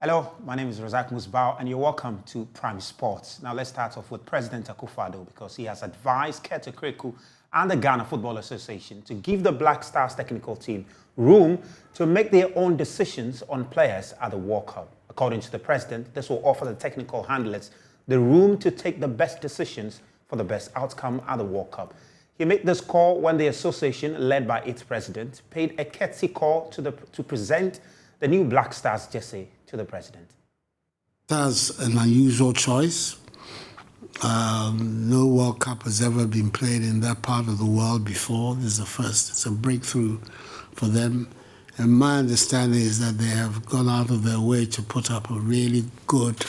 Hello, my name is Razak Musbau, and you're welcome to Prime Sports. Now, let's start off with President Akufo-Addo because he has advised Kete Kweku and the Ghana Football Association to give the Black Stars technical team room to make their own decisions on players at the World Cup. According to the president, this will offer the technical handlers the room to take the best decisions for the best outcome at the World Cup. He made this call when the association, led by its president, paid a courtesy call to present the new Black Stars jersey to the president. That's an unusual choice. No World Cup has ever been played in that part of the world before. This is the first. It's a breakthrough for them. And my understanding is that they have gone out of their way to put up a really good,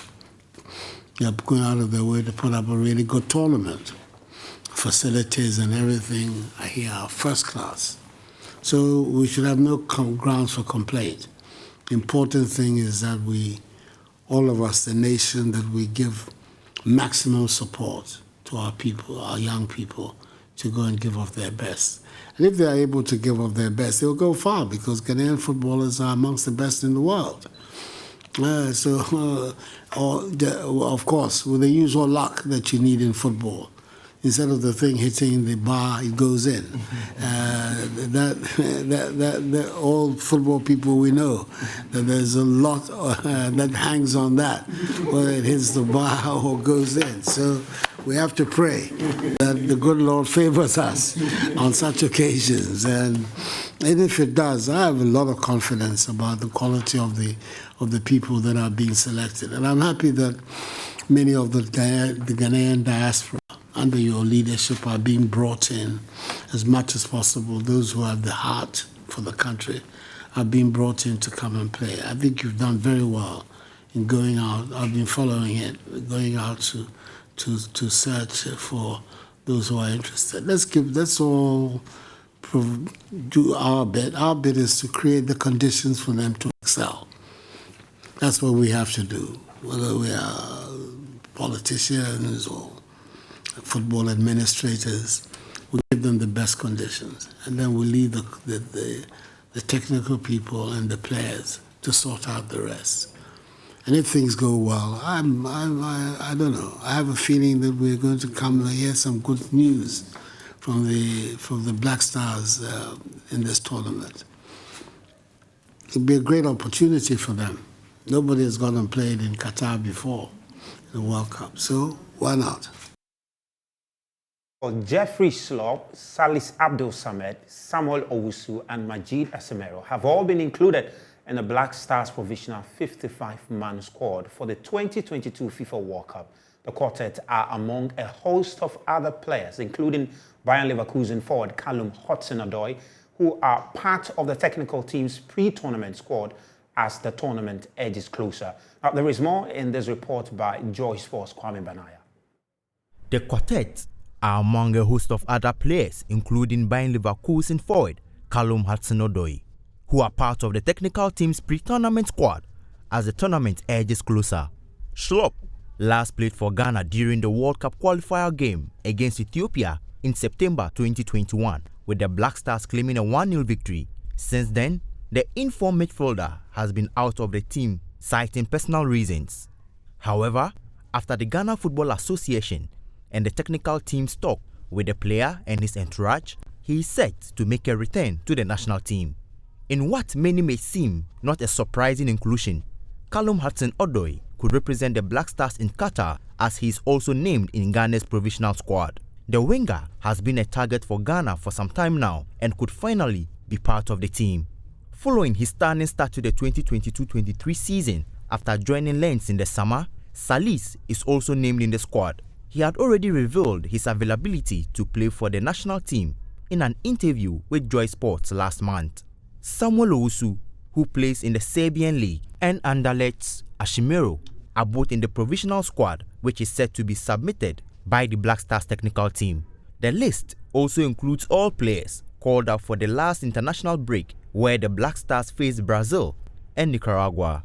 tournament. Facilities and everything here are first class. So we should have no grounds for complaint. The important thing is that all of us, the nation, that we give maximum support to our people, our young people, to go and give off their best. And if they are able to give off their best, they'll go far because Ghanaian footballers are amongst the best in the world. Of course, with the usual luck that you need in football. Instead of the thing hitting the bar, it goes in. That all football people we know, that there's a lot that hangs on that, whether it hits the bar or goes in. So we have to pray that the good Lord favors us on such occasions. And if it does, I have a lot of confidence about the quality of the people that are being selected. And I'm happy that many of the Ghanaian diaspora under your leadership are being brought in as much as possible. Those who have the heart for the country are being brought in to come and play. I think you've done very well in going out. I've been following it, going out to search for those who are interested. Let's all do our bit. Our bit is to create the conditions for them to excel. That's what we have to do, whether we are politicians or football administrators. We give them the best conditions, and then we leave the technical people and the players to sort out the rest. And if things go well, I don't know. I have a feeling that we're going to come and hear some good news from the Black Stars in this tournament. It'll be a great opportunity for them. Nobody has gone and played in Qatar before in the World Cup, so why not? Well, Jeffrey Slop, Salis Abdul Samed, Samuel Owusu, and Majid Asemero have all been included in the Black Stars provisional 55-man squad for the 2022 FIFA World Cup. The quartet are among a host of other players, including Bayern Leverkusen forward Callum Hudson-Odoi, who are part of the technical team's pre-tournament squad as the tournament edges closer. Now, there is more in this report by Joy Sports' Kwame Banaya. The quartet are among a host of other players, including Bayern Leverkusen forward Callum Hudson-Odoi, who are part of the technical team's pre-tournament squad as the tournament edges closer. Schlop last played for Ghana during the World Cup qualifier game against Ethiopia in September 2021, with the Black Stars claiming a 1-0 victory. Since then, the informed midfielder has been out of the team, citing personal reasons. However, after the Ghana Football Association and the technical team talk with the player and his entourage, he is set to make a return to the national team. In what many may seem not a surprising inclusion, Callum Hudson-Odoi could represent the Black Stars in Qatar, as he is also named in Ghana's provisional squad. The winger has been a target for Ghana for some time now and could finally be part of the team. Following his stunning start to the 2022-23 season after joining Lens in the summer, Salis is also named in the squad. He had already revealed his availability to play for the national team in an interview with Joy Sports last month. Samuel Owusu, who plays in the Serbian League, and Anderlecht's Asemero are both in the provisional squad, which is set to be submitted by the Black Stars technical team. The list also includes all players called up for the last international break, where the Black Stars faced Brazil and Nicaragua.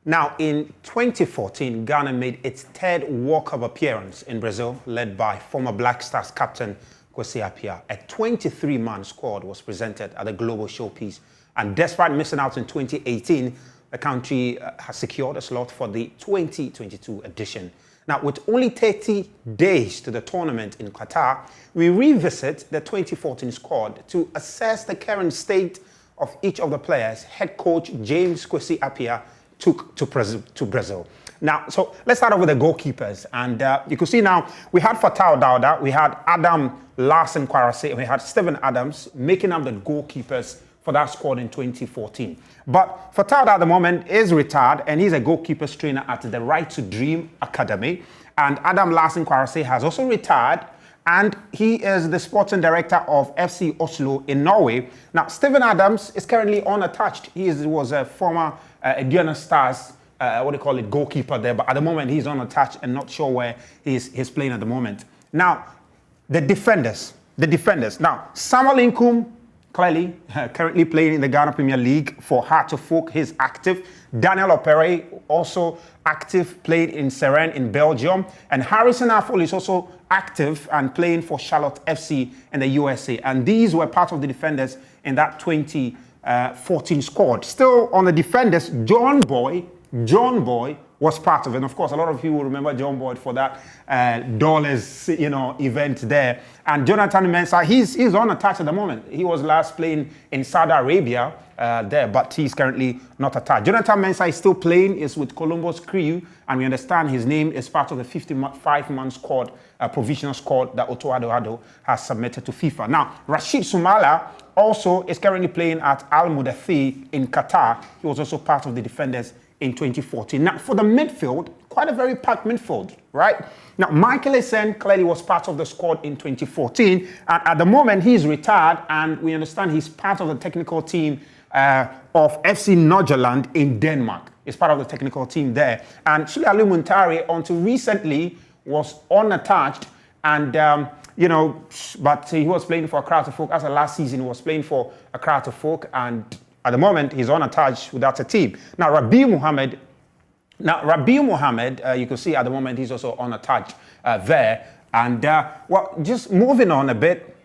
Now, in 2014, Ghana made its third World Cup appearance in Brazil, led by former Black Stars captain Kwesi Appiah. A 23-man squad was presented at the Global Showpiece. And despite missing out in 2018, the country has secured a slot for the 2022 edition. Now, with only 30 days to the tournament in Qatar, we revisit the 2014 squad to assess the current state of each of the players head coach James Kwesi Appiah took to Brazil. Now, so let's start off with the goalkeepers. And you can see now, we had Fatau Dauda, we had Adam Larsen Kwarase, we had Stephen Adams making up the goalkeepers for that squad in 2014. But Fatau at the moment is retired, and he's a goalkeepers trainer at the Right to Dream Academy. And Adam Larsen Kwarase has also retired, and he is the sporting director of FC Oslo in Norway. Now, Stephen Adams is currently unattached. He was a former Indiana Stars goalkeeper there, but at the moment he's unattached and not sure where he's playing at the moment. Now, the defenders. Now, Samuel Inkum, clearly, currently playing in the Ghana Premier League for Heart of Folk. He's active. Daniel Opere, also active, played in Seren in Belgium. And Harrison Affle is also active and playing for Charlotte FC in the USA. And these were part of the defenders in that 2014 squad. Still on the defenders, John Boy was part of it. And of course, a lot of people remember John Boyd for that dollars, event there. And Jonathan Mensah, he's unattached at the moment. He was last playing in Saudi Arabia there, but he's currently not attached. Jonathan Mensah is still playing, is with Columbus Crew, and we understand his name is part of the 55-man squad, provisional squad that Otto Addo has submitted to FIFA. Now, Rashid Sumala also is currently playing at Al Mudathi in Qatar. He was also part of the defenders in 2014. Now, for the midfield, quite a very packed midfield, right? Now, Michael Essien clearly was part of the squad in 2014, and at the moment he's retired, and we understand he's part of the technical team of FC Nordsjælland in Denmark. He's part of the technical team there. And Sule Ali Muntari, until recently, was unattached, and but he was playing for Accra Folk. As of last season, he was playing for Accra Folk, and at the moment, he's unattached without a team. Now, Rabiu Mohammed, you can see at the moment he's also unattached there. And, just moving on a bit.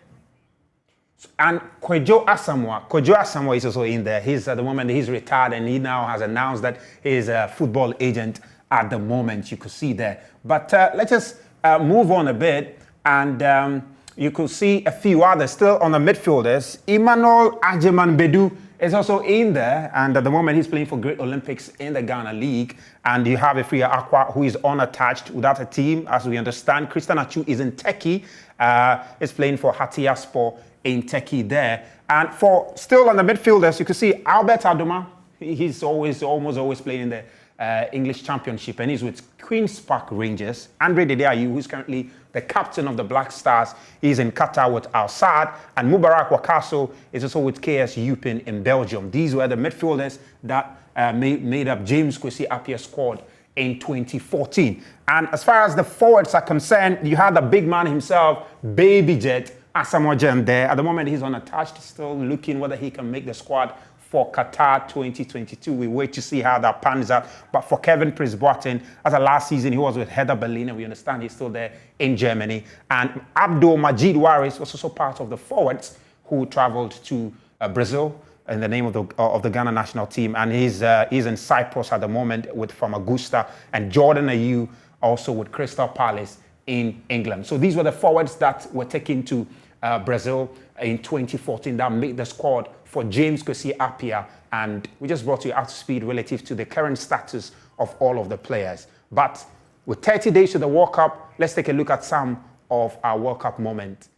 And Kwejo Asamoah is also in there. At the moment, he's retired, and he now has announced that he's a football agent at the moment, you could see there. But let's just move on a bit, and you could see a few others still on the midfielders. Emmanuel Ajeman Bedu is also in there, and at the moment he's playing for Great Olympics in the Ghana League. And you have Efria Aqua, who is unattached without a team, as we understand. Christian Achu is in Turkey, is playing for Hatayspor in Turkey there. And for still on the midfielders, you can see Albert Adoma. He's almost always playing in the English Championship, and he's with Queen's Park Rangers. Andre Dede Ayew, who's currently the captain of the Black Stars, he's in Qatar with Al Sadd, and Mubarak Wakaso is also with KS Yupin in Belgium. These were the midfielders that made up James Kwesi Appiah's squad in 2014. And as far as the forwards are concerned, you had the big man himself, Baby Jet Asamoah Gyan there. At the moment, he's unattached, still looking whether he can make the squad for Qatar 2022. We wait to see how that pans out. But for Kevin Prince-Boateng, as of last season, he was with Hertha Berlin, and we understand he's still there in Germany. And Abdul Majid Waris was also part of the forwards who traveled to Brazil in the name of the Ghana national team. And he's in Cyprus at the moment with Famagusta, and Jordan Ayew also with Crystal Palace in England. So these were the forwards that were taken to Brazil in 2014 that made the squad for James Kwesi Appiah, and we just brought you up to speed relative to the current status of all of the players. But with 30 days to the World Cup, let's take a look at some of our World Cup moments.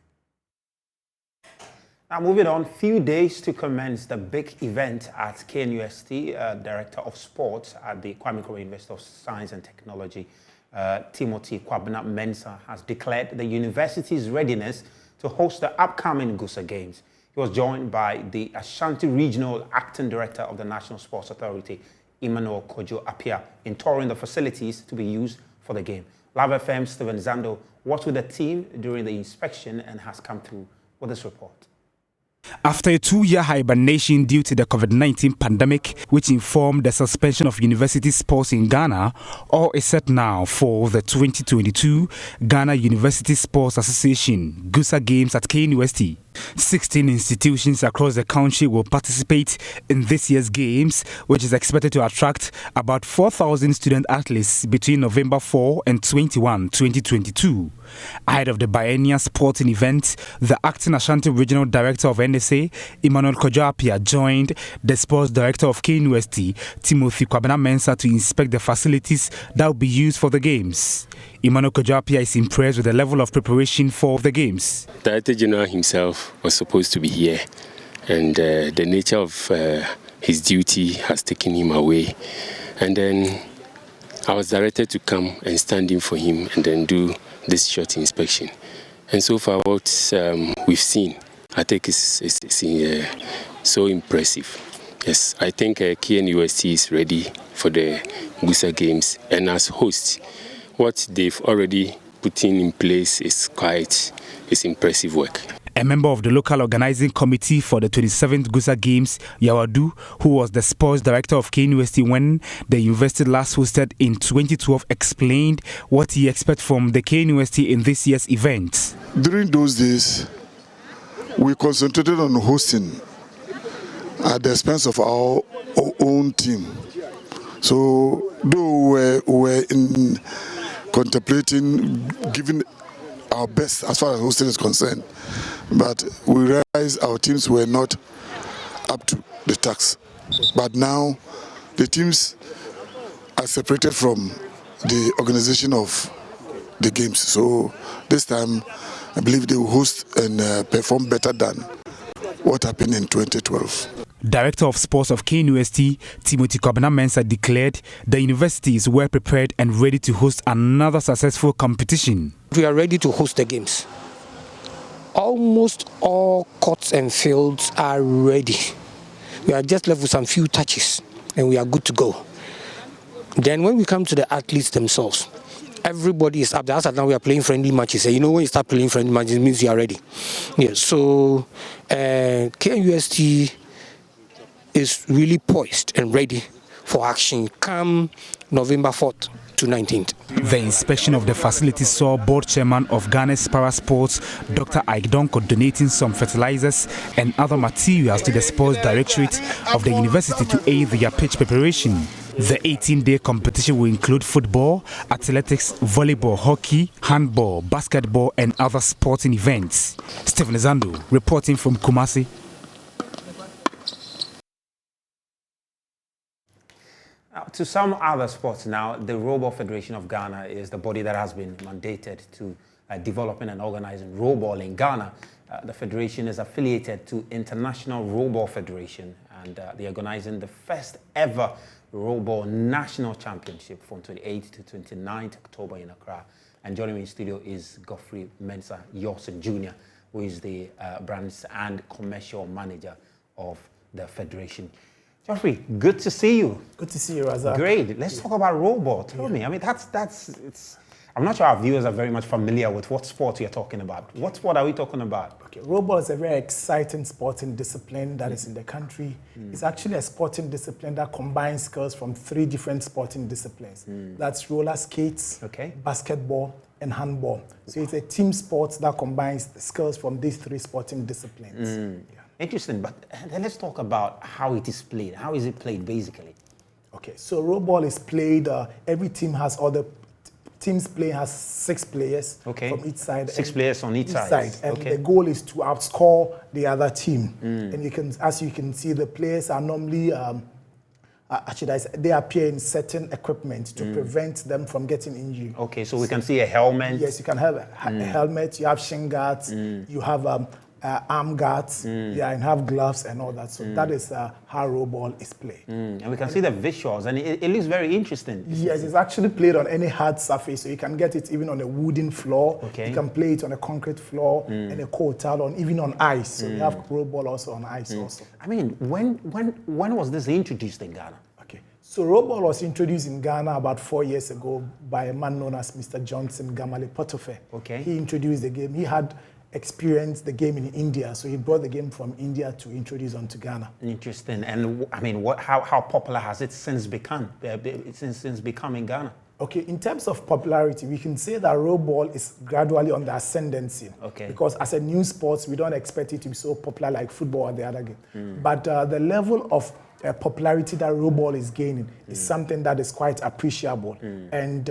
Now moving on, few days to commence the big event at KNUST, Director of Sports at the Kwame Nkrumah University of Science and Technology, Timothy Kwabena Mensah, has declared the university's readiness to host the upcoming GUSA Games. He was joined by the Ashanti Regional Acting Director of the National Sports Authority, Emmanuel Kojo Appiah, in touring the facilities to be used for the game. Live FM's Stephen Zando was with the team during the inspection and has come through with this report. After a 2-year hibernation due to the COVID-19 pandemic, which informed the suspension of university sports in Ghana, all is set now for the 2022 Ghana University Sports Association GUSA Games at KNUST. 16 institutions across the country will participate in this year's games, which is expected to attract about 4,000 student athletes between November 4 and 21, 2022. Ahead of the biennial sporting event, the acting Ashanti Regional Director of NSA, Emmanuel Kojo-Appiah, joined the Sports Director of KNUST, Timothy Kwabena-Mensah, to inspect the facilities that will be used for the games. Emmanuel Kojo-Appiah is impressed with the level of preparation for the games. Director General himself was supposed to be here, and the nature of his duty has taken him away. And then I was directed to come and stand in for him and then do this short inspection. And so far what we've seen, I think is so impressive. Yes, I think KNUST is ready for the GUSA Games, and as host, what they've already put in place is impressive work. A member of the local organizing committee for the 27th GUSA Games, Yawadu, who was the sports director of KNUST when the university last hosted in 2012, explained what he expects from the KNUST in this year's event. During those days, we concentrated on hosting at the expense of our own team. So, though we were contemplating giving our best as far as hosting is concerned, but we realized our teams were not up to the task. But now the teams are separated from the organization of the games. So this time I believe they will host and perform better than what happened in 2012. Director of Sports of KNUST, Timothy Kwabena-Mensah, declared the university is well prepared and ready to host another successful competition. We are ready to host the games. Almost all courts and fields are ready. We are just left with some few touches and we are good to go. Then when we come to the athletes themselves, everybody is up there. As of now, we are playing friendly matches. You know, when you start playing friendly matches, it means you are ready. Yeah, so KNUST is really poised and ready for action come November 4th to 19th. The inspection of the facility saw board chairman of Ghana's Parasports, Dr. Ike Donko, donating some fertilizers and other materials to the sports directorate of the university to aid their pitch preparation. The 18-day competition will include football, athletics, volleyball, hockey, handball, basketball, and other sporting events. Stephen Zando reporting from Kumasi. To some other sports now, the Rowball Federation of Ghana is the body that has been mandated to developing and organizing rowball in Ghana. The federation is affiliated to International Rowball Federation, and they're organizing the first ever Rowball National Championship from 28th to 29th October in Accra. And joining me in studio is Godfrey Mensah Yawson Jr., who is the brands and commercial manager of the federation. Geoffrey, good to see you. Good to see you, Razak. Great. Let's talk about rowball. Tell me. I mean, I'm not sure our viewers are very much familiar with what sport you're talking about. What sport are we talking about? Okay, rowball is a very exciting sporting discipline that is in the country. It's actually a sporting discipline that combines skills from 3 different sporting disciplines. That's roller skates, basketball, and handball. So it's a team sport that combines the skills from these 3 sporting disciplines. Interesting, but then let's talk about how it is played. How is it played, basically? Okay, so rowball is played, every team has teams play has 6 players from each side. 6 players on each side. And the goal is to outscore the other team. And as you can see, the players are normally, they appear in certain equipment to prevent them from getting injured. Okay, so we can see a helmet. Yes, you can have a helmet, you have shin guards, you have arm guards, and have gloves and all that. So that is how rowball is played. And we can see the visuals, and it looks very interesting. Yes, it's actually played on any hard surface. So you can get it even on a wooden floor. You can play it on a concrete floor, and a cold towel, and even on ice. So we have rowball also on ice also. I mean, when was this introduced in Ghana? Okay, so rowball was introduced in Ghana about 4 years ago by a man known as Mr. Johnson Gamale Potofe. He introduced the game. He had experienced the game in India. So he brought the game from India to introduce onto Ghana. Interesting. And I mean, how popular has it since become? Since becoming Ghana? Okay, in terms of popularity, we can say that rowball is gradually on the ascendancy. Okay. Because as a new sport, we don't expect it to be so popular like football or the other game. But the level of popularity that rowball is gaining is something that is quite appreciable. And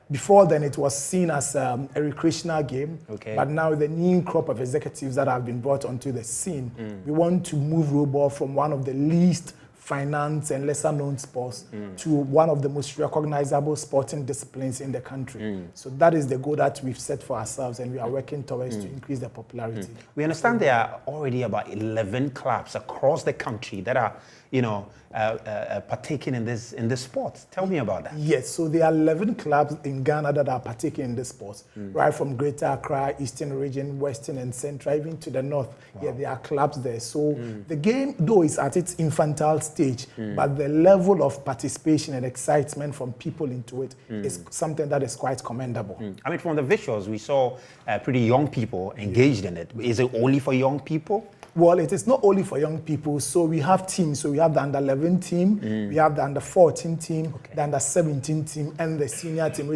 before then, it was seen as a recreational game. Okay. But now, the new crop of executives that have been brought onto the scene, we want to move rowball from one of the least financed and lesser known sports to one of the most recognizable sporting disciplines in the country. So that is the goal that we've set for ourselves, and we are working towards to increase the popularity. We understand there are already about 11 clubs across the country that are, partaking in this sport. Tell me about that. Yes, so there are 11 clubs in Ghana that are partaking in this sport, right from Greater Accra, Eastern Region, Western and Central, even to the North. Wow. Yeah, there are clubs there. So the game, though, is at its infantile stage, but the level of participation and excitement from people into it is something that is quite commendable. I mean, from the visuals, we saw pretty young people engaged in it. Is it only for young people? Well, it is not only for young people. So we have teams. So we have the under-11 team, we have the under-14 team, the under-17 team, and the senior team,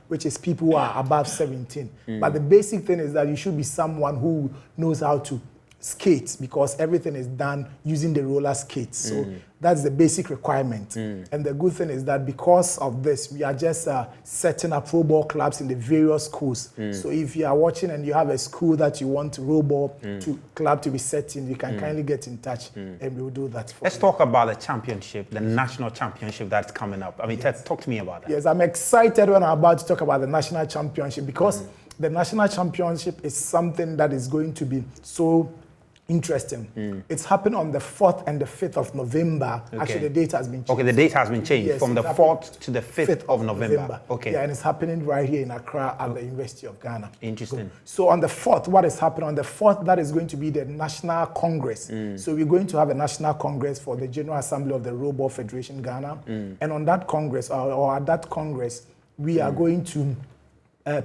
which is people who are above 17. But the basic thing is that you should be someone who knows how to skate, because everything is done using the roller skates. So that's the basic requirement. And the good thing is that because of this, we are just setting up rowball clubs in the various schools. So if you are watching and you have a school that you want rowball club to be set in, you can kindly get in touch and we will do that for you. Let's talk about the championship, the national championship that's coming up. I mean, talk to me about that. Yes, I'm excited when I'm about to talk about the national championship, because the national championship is something that is going to be so interesting. It's happening on the 4th and the 5th of November. Okay. Actually, the date has been changed. Okay, the date has been changed, yes, from the 4th to the 5th of November. Okay. Yeah, and it's happening right here in Accra at the University of Ghana. Interesting. So on the 4th, what is happening? On the 4th, that is going to be the National Congress. So we're going to have a National Congress for the General Assembly of the Rowball Federation Ghana. And on that Congress, or at that Congress, we are going to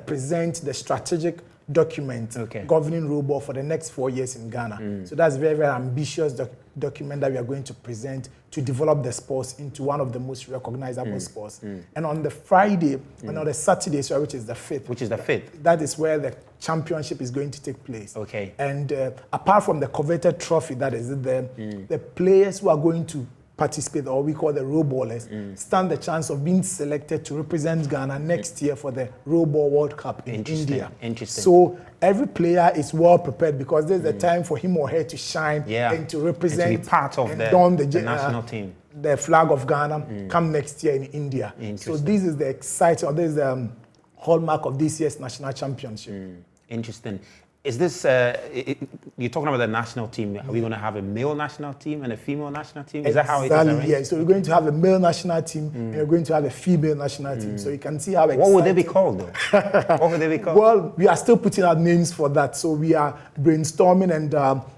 present the strategic document governing rowball for the next 4 years in Ghana. So that's a very, very ambitious document that we are going to present to develop the sports into one of the most recognizable sports. And on the Friday, and on the Saturday, sorry, which is the 5th. Which is the 5th. That is where the championship is going to take place. Okay. And apart from the coveted trophy, that is the players who are going to participate, or we call the rowballers, stand the chance of being selected to represent Ghana next year for the Rowball World Cup in India. Interesting. So every player is well prepared, because there's a time for him or her to shine and to represent and to be part of the national team. The flag of Ghana come next year in India. So this is the exciting, this is the hallmark of this year's national championship. Interesting. Is this, you're talking about the national team, are we going to have a male national team and a female national team? Is that how it is arranged? Yeah, so we're going to have a male national team and we're going to have a female national team. So you can see how exciting. What would they be called, though? What would they be called? Well, we are still putting out names for that. So we are brainstorming, and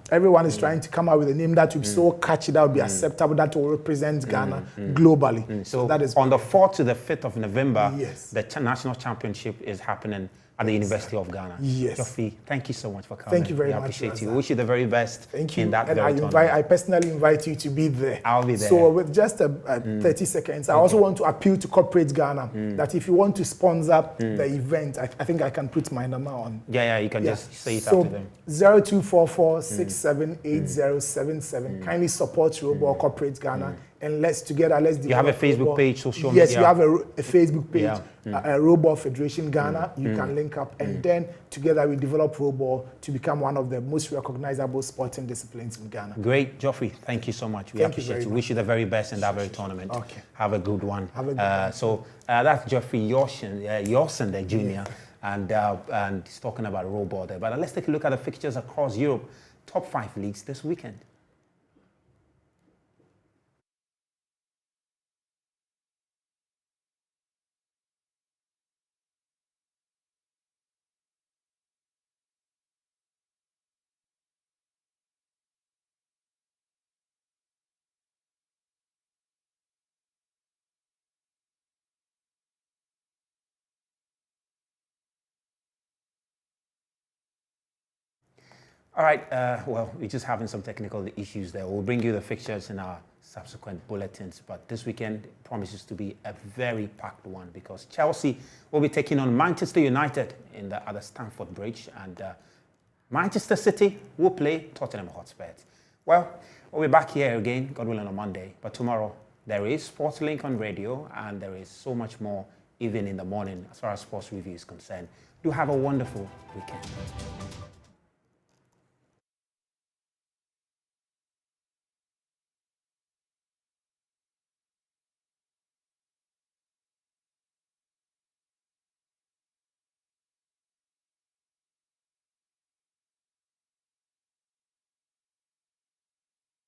everyone is trying to come up with a name that will be so catchy, that will be acceptable, that will represent Ghana globally. So that is on the 4th to the 5th of November, the national championship is happening at the University of Ghana. Yes. Joffrey, thank you so much for coming. Thank you very much. I appreciate you. Wish you the very best in that very tournament. I personally invite you to be there. I'll be there. So with just 30 seconds, I also want to appeal to corporate Ghana that if you want to sponsor the event, I think I can put my number on. Yeah, you can just say it after them. 0244 678077. Kindly support Rowball Corporate Ghana. And let's develop. You have a Facebook page, social media? Yes, we have a Facebook page, Rowball Federation Ghana. You can link up, and then together we develop Rowball to become one of the most recognizable sporting disciplines in Ghana. Great, Joffrey. Thank you so much. We appreciate you. Wish you the very best in that very tournament. Okay. Have a good one. Have a good one. So that's Joffrey Yorson, the junior, and he's talking about Rowball there. But let's take a look at the fixtures across Europe. Top 5 leagues this weekend. All right, well, we're just having some technical issues there. We'll bring you the fixtures in our subsequent bulletins, but this weekend promises to be a very packed one because Chelsea will be taking on Manchester United at the Stamford Bridge, and Manchester City will play Tottenham Hotspur. Well, we'll be back here again, God willing, on Monday, but tomorrow there is Sports Link on radio, and there is so much more even in the morning as far as sports review is concerned. Do have a wonderful weekend.